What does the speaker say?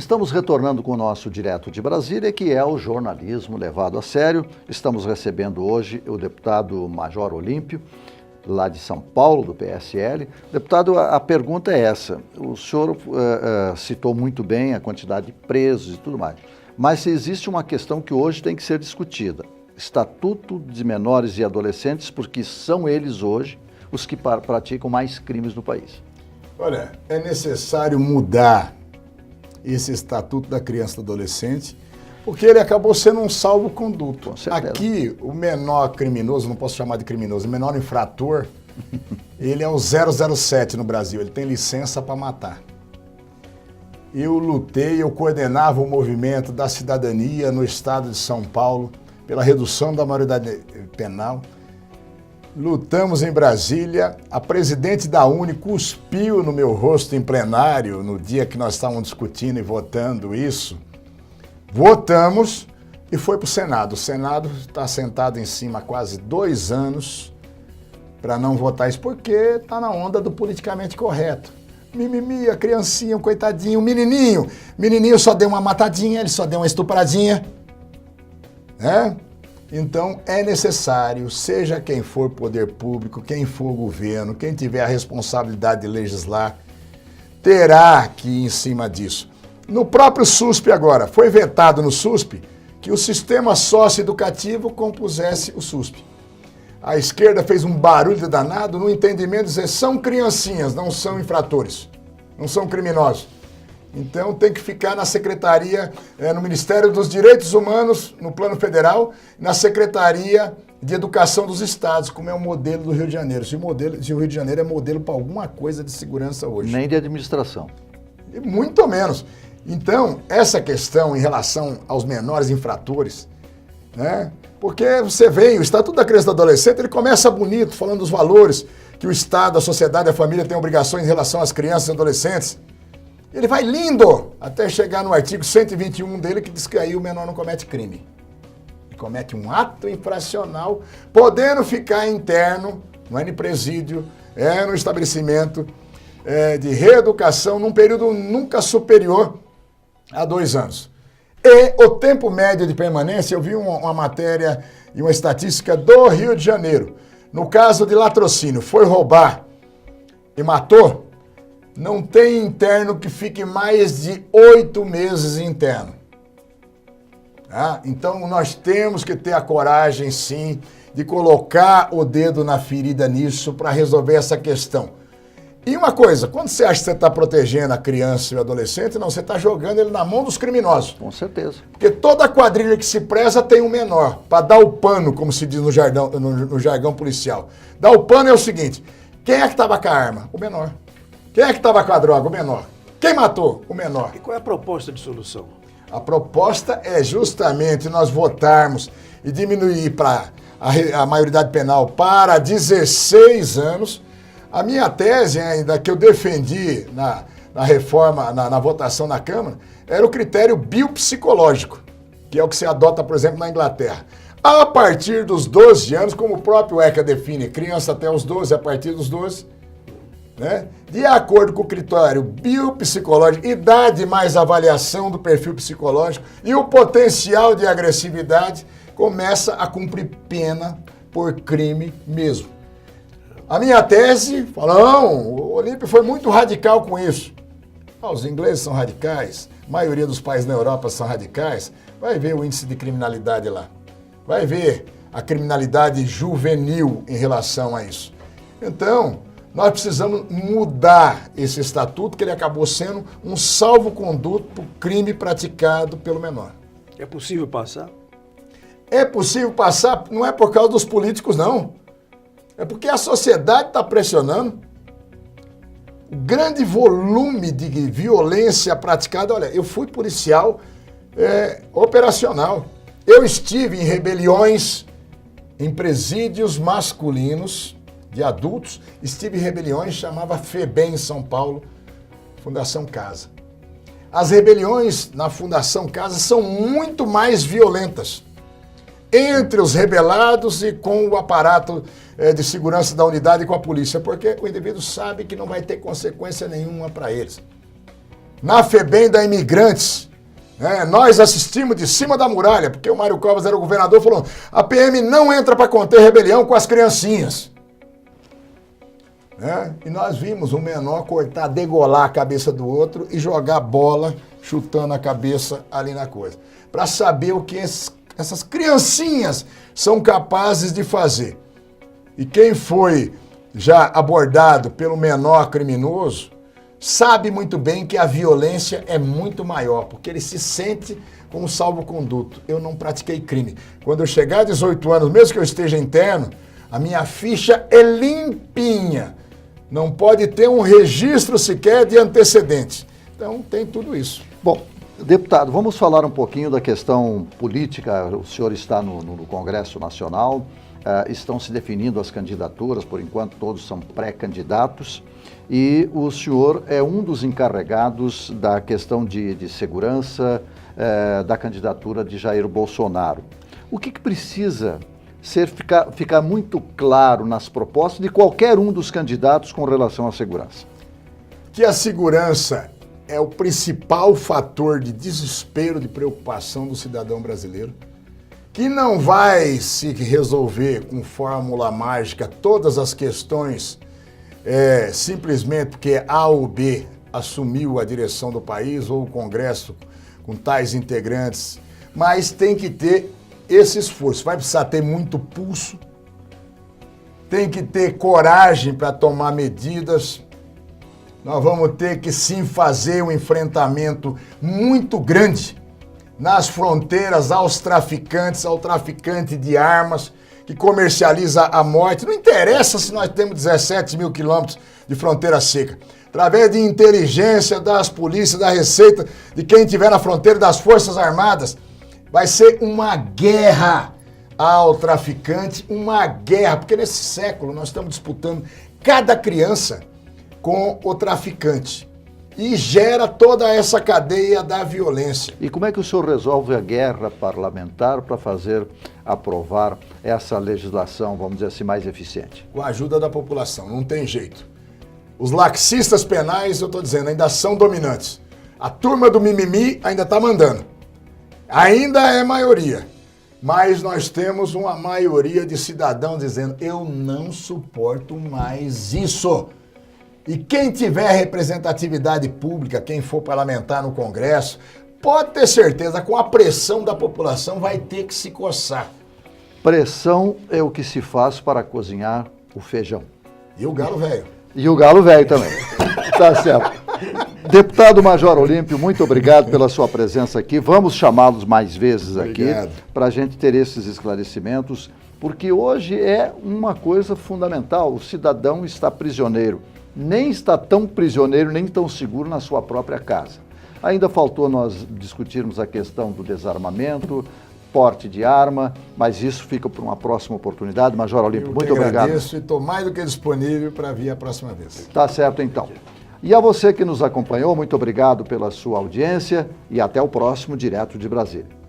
Estamos retornando com o nosso Direto de Brasília, que é o jornalismo levado a sério. Estamos recebendo hoje o deputado Major Olímpio, lá de São Paulo, do PSL. Deputado, a pergunta é essa. O senhor citou muito bem a quantidade de presos e tudo mais, mas existe uma questão que hoje tem que ser discutida. Estatuto de menores e adolescentes, porque são eles hoje os que praticam mais crimes no país. Olha, é necessário mudar esse Estatuto da Criança e do Adolescente, porque ele acabou sendo um salvo-conduto. Aqui, o menor criminoso, não posso chamar de criminoso, o menor infrator, ele é o 007 no Brasil, ele tem licença para matar. Eu coordenava o movimento da cidadania no estado de São Paulo pela redução da maioridade penal. Lutamos em Brasília, a presidente da UNE cuspiu no meu rosto em plenário no dia que nós estávamos discutindo e votando isso. Votamos e foi para o Senado. O Senado está sentado em cima há quase 2 anos para não votar isso, porque está na onda do politicamente correto. Mimimi, a criancinha, o coitadinho, o menininho. Menininho só deu uma matadinha, ele só deu uma estupradinha. Né? Então, é necessário, seja quem for poder público, quem for governo, quem tiver a responsabilidade de legislar, terá que ir em cima disso. No próprio SUSP agora, foi vetado no SUSP que o sistema socioeducativo compusesse o SUSP. A esquerda fez um barulho danado no entendimento de dizer são criancinhas, não são infratores, não são criminosos. Então tem que ficar na Secretaria, no Ministério dos Direitos Humanos, no plano federal, na Secretaria de Educação dos Estados, como é o modelo do Rio de Janeiro. Se o Rio de Janeiro é modelo para alguma coisa de segurança hoje. Nem de administração. E muito menos. Então, essa questão em relação aos menores infratores, né? Porque você vê, o Estatuto da Criança e do Adolescente, ele começa bonito, falando dos valores que o Estado, a sociedade, a família têm obrigações em relação às crianças e adolescentes. Ele vai lindo até chegar no artigo 121 dele, que diz que aí o menor não comete crime. Ele comete um ato infracional, podendo ficar interno, não é no presídio, é no estabelecimento de reeducação, num período nunca superior a 2 anos. E o tempo médio de permanência, eu vi uma matéria e uma estatística do Rio de Janeiro. No caso de latrocínio, foi roubar e matou, não tem interno que fique mais de 8 meses interno. Tá? Então, nós temos que ter a coragem, sim, de colocar o dedo na ferida nisso para resolver essa questão. E uma coisa, quando você acha que você está protegendo a criança e o adolescente, não, você está jogando ele na mão dos criminosos. Com certeza. Porque toda quadrilha que se preza tem um menor, para dar o pano, como se diz no jargão policial. Dar o pano é o seguinte, quem é que estava com a arma? O menor. Quem é que estava com a droga? O menor. Quem matou? O menor. E qual é a proposta de solução? A proposta é justamente nós votarmos e diminuir para a maioridade penal para 16 anos. A minha tese ainda, que eu defendi na reforma, na votação na Câmara, era o critério biopsicológico, que é o que se adota, por exemplo, na Inglaterra. A partir dos 12 anos, como o próprio ECA define, criança até os 12, a partir dos 12, né? De acordo com o critério biopsicológico, idade mais avaliação do perfil psicológico e o potencial de agressividade, começa a cumprir pena por crime mesmo. A minha tese, não, o Olímpio foi muito radical com isso. Os ingleses são radicais, a maioria dos países na Europa são radicais, vai ver o índice de criminalidade lá, vai ver a criminalidade juvenil em relação a isso. Então, nós precisamos mudar esse estatuto, que ele acabou sendo um salvo-conduto para o crime praticado pelo menor. É possível passar? É possível passar, não é por causa dos políticos, não. É porque a sociedade está pressionando. O grande volume de violência praticada, olha, eu fui policial operacional. Eu estive em rebeliões em presídios masculinos de adultos, estive em rebeliões, chamava FEBEM em São Paulo, Fundação Casa. As rebeliões na Fundação Casa são muito mais violentas entre os rebelados e com o aparato de segurança da unidade e com a polícia, porque o indivíduo sabe que não vai ter consequência nenhuma para eles. na FEBEM da Imigrantes, né? Nós assistimos de cima da muralha, porque o Mário Covas era o governador, falou, a PM não entra para conter rebelião com as criancinhas. Né? E nós vimos um menor cortar, degolar a cabeça do outro e jogar bola, chutando a cabeça ali na coisa. Para saber o que essas criancinhas são capazes de fazer. E quem foi já abordado pelo menor criminoso, sabe muito bem que a violência é muito maior, porque ele se sente como salvo-conduto. Eu não pratiquei crime. Quando eu chegar a 18 anos, mesmo que eu esteja interno, a minha ficha é limpinha. Não pode ter um registro sequer de antecedentes. Então, tem tudo isso. Bom, deputado, vamos falar um pouquinho da questão política. O senhor está no Congresso Nacional, estão se definindo as candidaturas, por enquanto todos são pré-candidatos, e o senhor é um dos encarregados da questão de segurança da candidatura de Jair Bolsonaro. O que precisa ficar muito claro nas propostas de qualquer um dos candidatos com relação à segurança? Que a segurança é o principal fator de desespero, de preocupação do cidadão brasileiro, que não vai se resolver com fórmula mágica todas as questões simplesmente porque A ou B assumiu a direção do país ou o Congresso com tais integrantes, mas tem que ter esse esforço. Vai precisar ter muito pulso, tem que ter coragem para tomar medidas. Nós vamos ter que sim fazer um enfrentamento muito grande nas fronteiras aos traficantes, ao traficante de armas que comercializa a morte. Não interessa se nós temos 17 mil quilômetros de fronteira seca. Através de inteligência das polícias, da Receita, de quem estiver na fronteira, das Forças Armadas, vai ser uma guerra ao traficante, uma guerra, porque nesse século nós estamos disputando cada criança com o traficante e gera toda essa cadeia da violência. E como é que o senhor resolve a guerra parlamentar para aprovar essa legislação, vamos dizer assim, mais eficiente? Com a ajuda da população, não tem jeito. Os laxistas penais, eu estou dizendo, ainda são dominantes. A turma do mimimi ainda está mandando. Ainda é maioria. Mas nós temos uma maioria de cidadãos dizendo, eu não suporto mais isso. E quem tiver representatividade pública, quem for parlamentar no Congresso, pode ter certeza, com a pressão da população, vai ter que se coçar. Pressão é o que se faz para cozinhar o feijão. E o galo velho. E o galo velho também. Tá certo. Deputado Major Olímpio, muito obrigado pela sua presença aqui. Vamos chamá-los mais vezes aqui para a gente ter esses esclarecimentos, porque hoje é uma coisa fundamental. O cidadão está prisioneiro. Nem está tão prisioneiro, nem tão seguro na sua própria casa. Ainda faltou nós discutirmos a questão do desarmamento, porte de arma, mas isso fica para uma próxima oportunidade. Major Olímpio, muito obrigado. Eu agradeço e estou mais do que disponível para vir a próxima vez. Tá certo, então. E a você que nos acompanhou, muito obrigado pela sua audiência e até o próximo Direto de Brasília.